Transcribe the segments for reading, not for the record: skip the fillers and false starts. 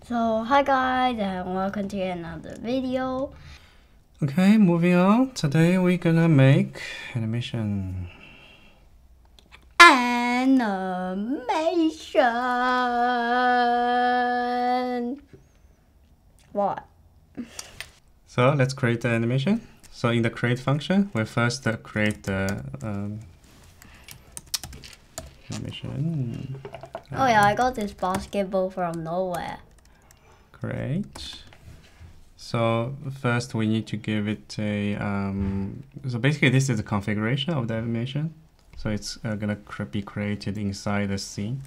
So hi guys and welcome to another video. Okay, moving on. Today we're gonna make animation. What? So let's create the animation. So in the create function, we first create the animation. Oh yeah, I got this basketball from nowhere. Great. So first we need to give it a so basically this is the configuration of the animation. So it's gonna be created inside the scene.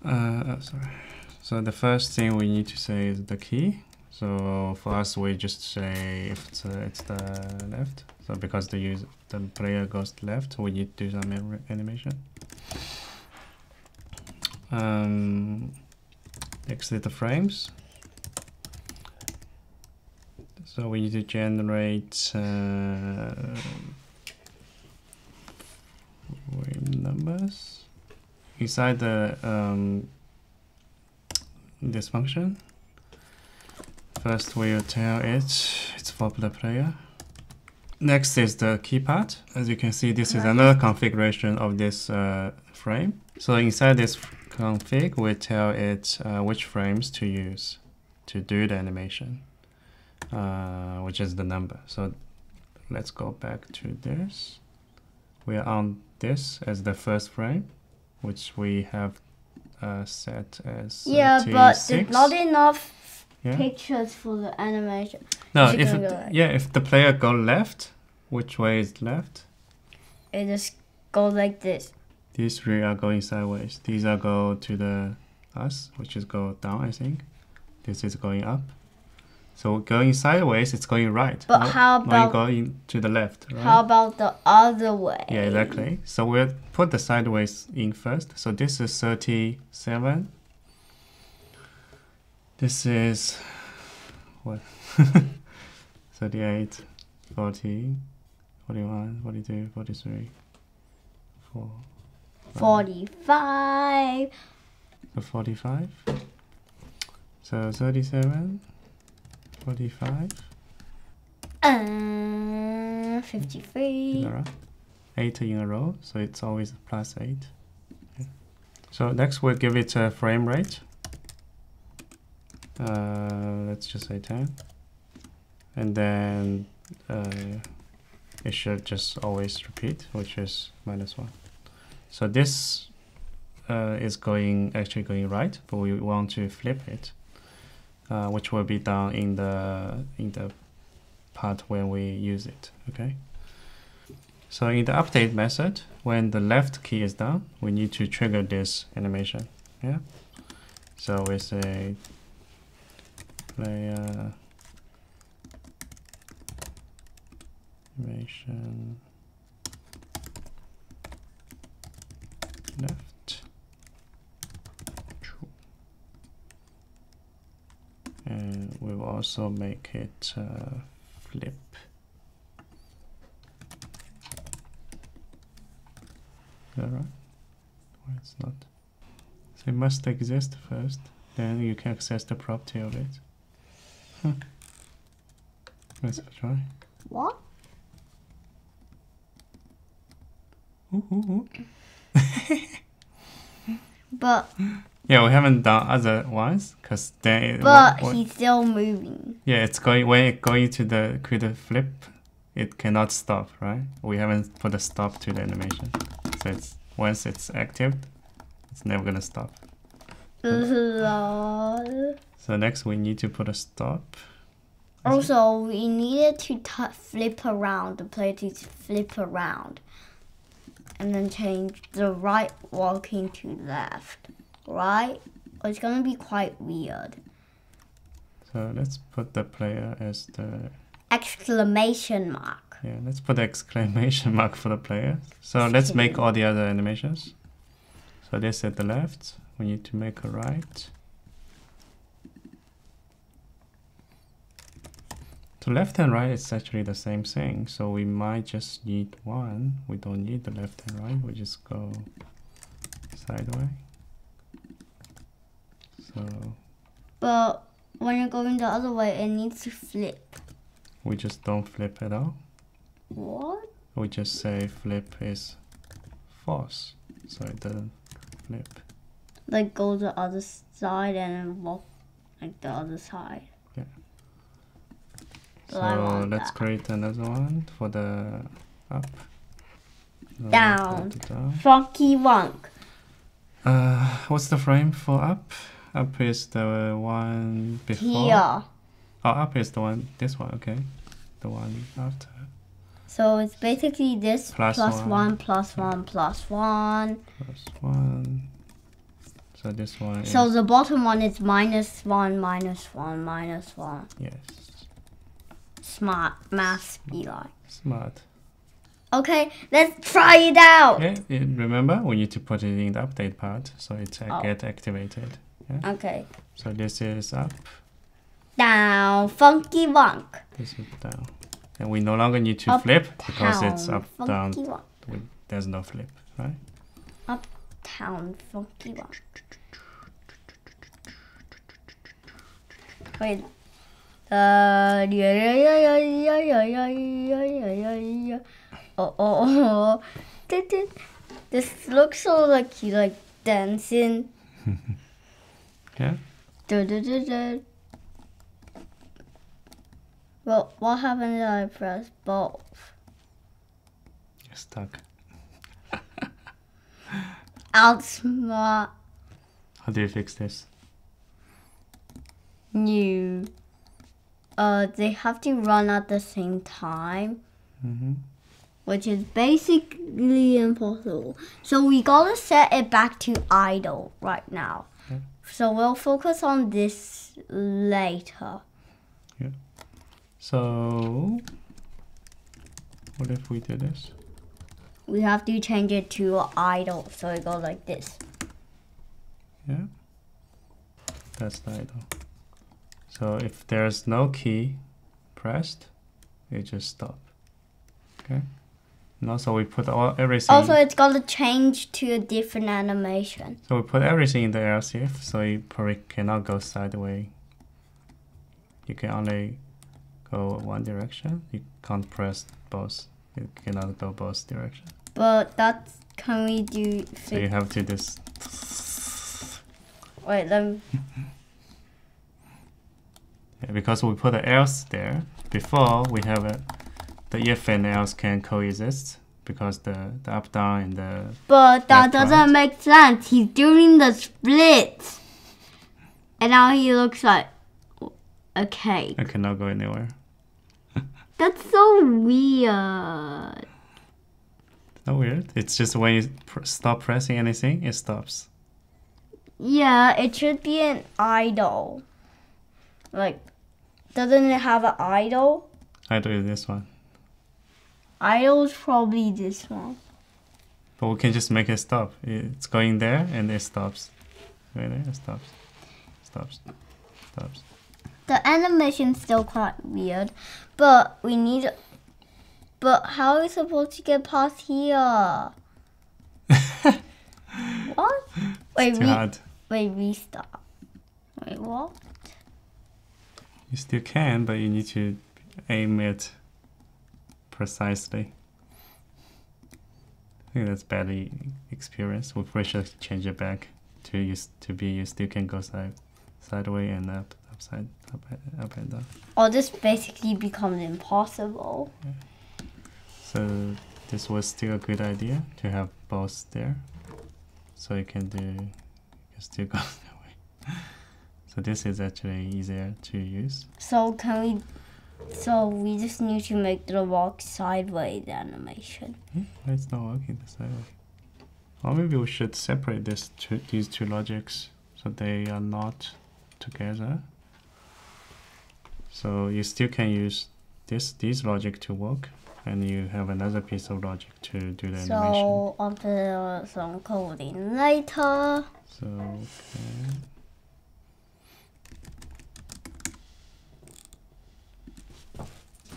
Sorry. So the first thing we need to say is the key. So for us, we just say if it's the left. So because the player goes left, we need to do some animation. Exit the frames. So we need to generate frame numbers inside the this function. First, we'll tell it it's for the player. Next is the key part. As you can see, this is another configuration of this frame. So inside this config, we tell it which frames to use to do the animation, which is the number. So let's go back to this. We are on this as the first frame, which we have set as yeah, T6. but there's not enough pictures for the animation. No, if the player go left, which way is left? It just goes like this. These three are going sideways. These are go to the us, which is go down, I think. This is going up. So going sideways, it's going right. But how about going to the left? Right? How about the other way? Yeah, exactly. So we'll put the sideways in first. So this is 37. This is what? 38, 40, 41, 42, 43, 4, 45. So 45. So 37, 45. 53. 8 in a row, so it's always plus 8. Okay. So next we'll give it a frame rate. Let's just say 10. And then it should just always repeat, which is -1. So this is actually going right, but we want to flip it, which will be done in the part when we use it. Okay. So in the update method, when the left key is down, we need to trigger this animation. Yeah. So we say player animation left, and we'll also make it flip. Is that right? Why it's not? So it must exist first, then you can access the property of it. Huh. Let's try. What? Ooh. But yeah, we haven't done other ones because then. He's still moving. Yeah, it's going when it going to the flip, it cannot stop, right? We haven't put a stop to the animation, so it's once it's active, it's never gonna stop. So next we need to put a stop. Also, we needed to flip around, the player to flip around. And then change the right walking to left, right? It's gonna be quite weird. So let's put the player as the exclamation mark. Yeah, let's put the exclamation mark for the player. So let's make all the other animations. So this at the left, we need to make a right. So left and right is actually the same thing, so we might just need one. We don't need the left and right, we just go sideways, So But when you're going the other way, it needs to flip. we just don't flip at all. What? We just say flip is false, so it doesn't flip. Like go the other side and then walk like the other side. Yeah. But I So want let's that. create another one for the up. No, Down. put it down. Funky Wonk. What's the frame for up? Up is the one before. Here. Oh, up is the one. This one, okay. The one after. So it's basically this Plus plus one. 1 plus 1 plus 1. Plus one. So this one So is the bottom one is minus 1 minus 1 minus 1. yes. Smart math be like. Smart. Okay, let's try it out. Yeah. Remember, we need to put it in the update part, so it get activated. Yeah. Okay. So this is up. Down, Funky Wonk. This is down. And we no longer need to flip because it's Down, up, down. Funky Wonk. There's no flip, right? Uptown, Funky Wonk. Wait. Yeah. Oh. This looks so like you like dancing. Yeah. Well, what happened if I press both? You're stuck. Outsmart How do you fix this? you. They have to run at the same time, which is basically impossible. So we gotta set it back to idle right now. Yeah. So we'll focus on this later. So, what if we do this? We have to change it to idle, so it goes like this. Yeah. That's the idle. So if there's no key pressed, it just stop. Okay. And also we put everything. Also, it's gotta change to a different animation. So we put everything in the else if, so you probably cannot go sideways. You can only go one direction. You can't press both. You cannot go both directions. But that's, can we do... So you have to just... Wait, let me... Yeah, because we put the else there, before we have the if and else can coexist, because the up, down, and the... But that left, doesn't make sense. He's doing the split. And now he looks like a cake. I cannot go anywhere. That's so weird. Not weird. It's just when you stop pressing anything, it stops. Yeah, it should be an idle. Like, doesn't it have an idle? I do this one. Idle is probably this one. But we can just make it stop. It's going there and it stops. Right there, it stops. Stops. Stops. The animation's still quite weird, but we need... But how are we supposed to get past here? What? Wait, Too hard. Wait, restart. Wait, what? You still can, but you need to aim it precisely. I think that's bad experience. We probably should change it back to you still can go sideways and up and down. Or this basically becomes impossible. Yeah. So this was still a good idea to have both there. So you can still go that way. So this is actually easier to use. So we just need to make the walk sideways animation. It's not working the same way. Or maybe we should separate these two logics so they are not together. So you still can use this logic to work, and you have another piece of logic to do the animation. So I'll do some coding later. So okay.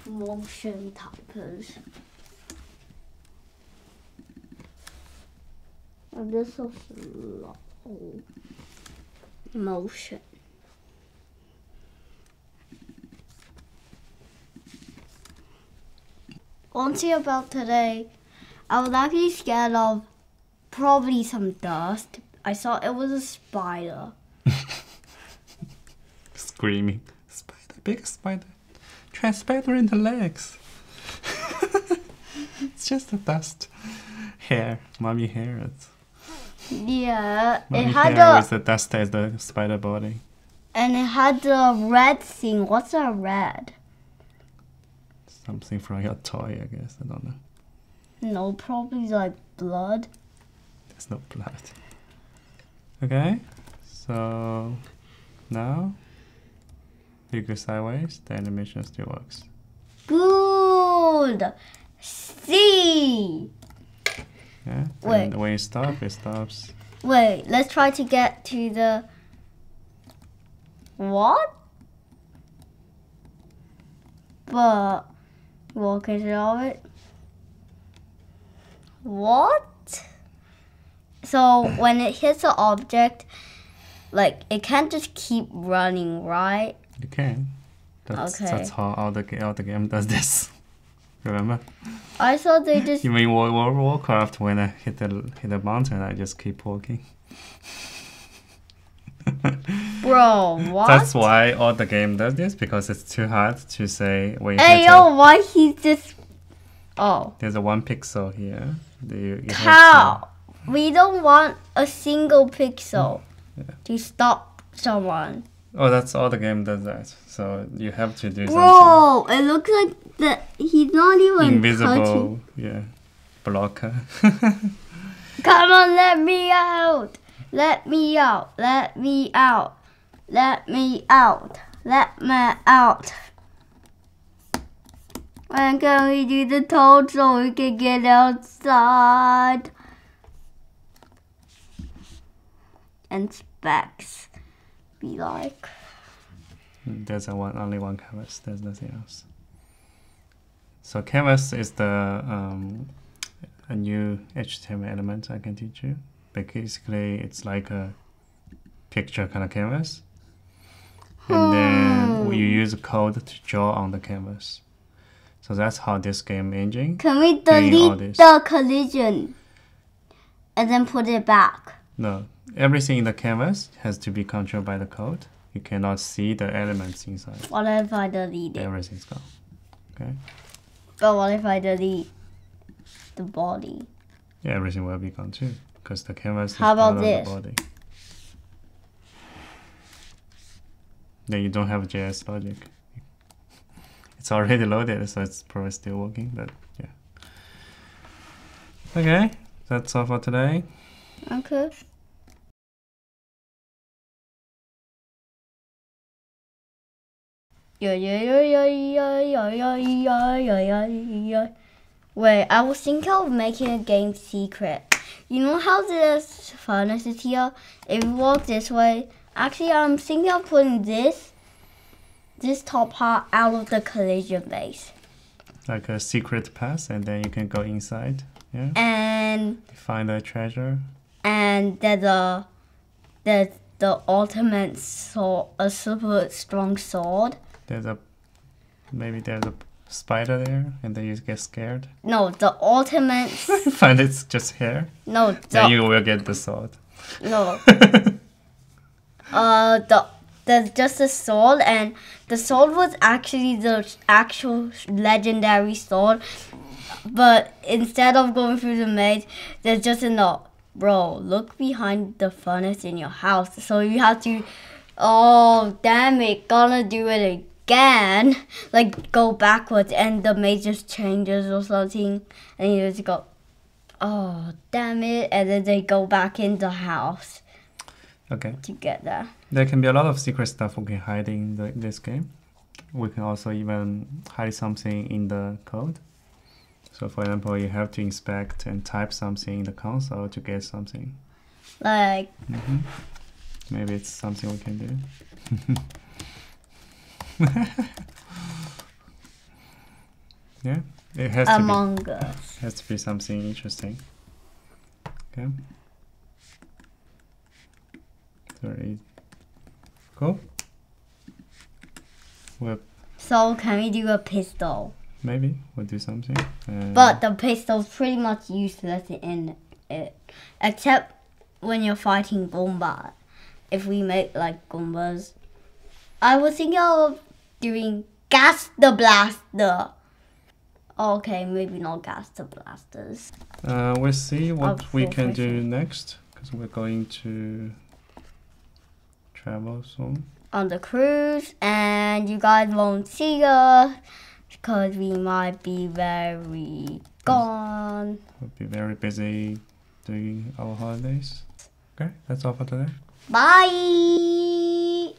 Motion typers. Oh, this is so slow. motion. One thing about today, I was actually scared of probably some dust. I thought it was a spider. Screaming. Spider, big spider. Try spider in the legs. It's just a dust. Hair. Mommy hair. Yeah, Mommy it had hair with the dust as the spider body. and it had the red thing. What's that red? Something from your toy, I guess. I don't know. No, probably like blood. There's no blood. Okay, so now you go sideways, the animation still works. Good. C. Yeah, Wait. and when you stop, it stops. Wait, let's try to get to the... What? But... Walk into it. What? So when it hits an object, like it can't just keep running, right? You can. That's how all the game does this. Remember? I thought they just... You mean World of Warcraft? When I hit the mountain, I just keep walking. Bro, what? That's why all the game does this, because it's too hard to say when you Hey, hit yo, why he's just... Oh. There's a 1 pixel here. You Cow! We don't want a single pixel Yeah. to stop someone. Oh, that's all the game does that. So you have to do Bro, it looks like that he's not even something invisible. touching. Yeah, blocker. Come on, let me out! Let me out! Let me out! Let me out! Let me out! When can we do the toad so we can get outside? And specs be like. There's only one canvas. There's nothing else. So canvas is the a new HTML element I can teach you. Basically, it's like a picture kind of canvas, and then you use code to draw on the canvas. So that's how this game engine. Can we doing all delete this. the collision and then put it back? No, everything in the canvas has to be controlled by the code. You cannot see the elements inside. What if I delete it? Everything's gone. Okay. But what if I delete the body? Yeah, everything will be gone too, because the canvas is How about part this? of the body. Then you don't have JS logic. It's already loaded, so it's probably still working, but yeah. Okay, that's all for today. Okay. Wait, I was thinking of making a game secret. You know how this furnace is here? If you walk this way, actually I'm thinking of putting this top part out of the collision base. Like a secret pass, and then you can go inside. Yeah. And Find the treasure. there's the ultimate sword, a super strong sword. Maybe there's a spider there, and then you get scared. No, the ultimate. Find it's just hair. No, Then you will get the sword. no. There's just a sword, and the sword was actually the actual legendary sword. But instead of going through the maze, there's just a note. Bro, look behind the furnace in your house. So you have to, oh damn it, gonna do it again. Like go backwards, and the maze just changes or something, and you just go, oh damn it, and then they go back in the house. Okay. To get there. There can be a lot of secret stuff we can hide in this game. We can also even hide something in the code. So for example, you have to inspect and type something in the console to get something. Like, Maybe it's something we can do. Yeah, it has Among Us. Has to be something interesting. Okay. Sorry. Cool. Well, So can we do a pistol? maybe we'll do something. But the pistol's pretty much useless in it. Except when you're fighting Goombas. If we make like Goombas. I was thinking of doing gas the blaster. Okay, maybe not gas the blasters. We'll see what we can do fishing. next, because we're going to travel soon. On the cruise, and you guys won't see us because we might be very gone. We'll be very busy doing our holidays. Okay, that's all for today. Bye!